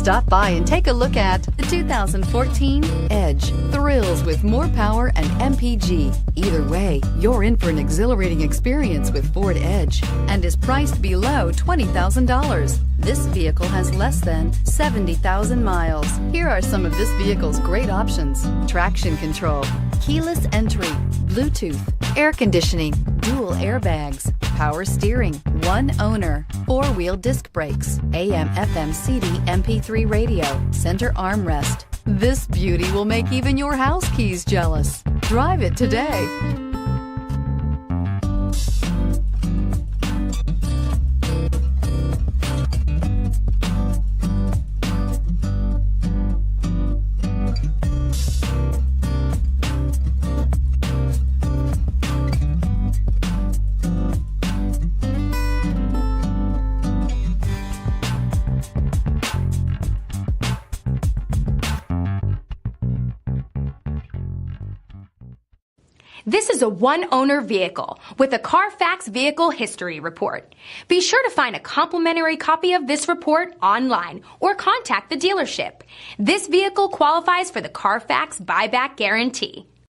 Stop by and take a look at the 2014 Edge. Thrills with more power and MPG. Either way, you're in for an exhilarating experience with Ford Edge and is priced below $20,000. This vehicle has less than 70,000 miles. Here are some of this vehicle's great options: traction control, keyless entry, Bluetooth, air conditioning, dual airbags, power steering, one owner, four-wheel disc brakes, AM/FM CD MP3 radio, center armrest. This beauty will make even your house keys jealous. Drive it today. This is a one-owner vehicle with a CARFAX Vehicle History Report. Be sure to find a complimentary copy of this report online or contact the dealership. This vehicle qualifies for the CARFAX Buyback Guarantee.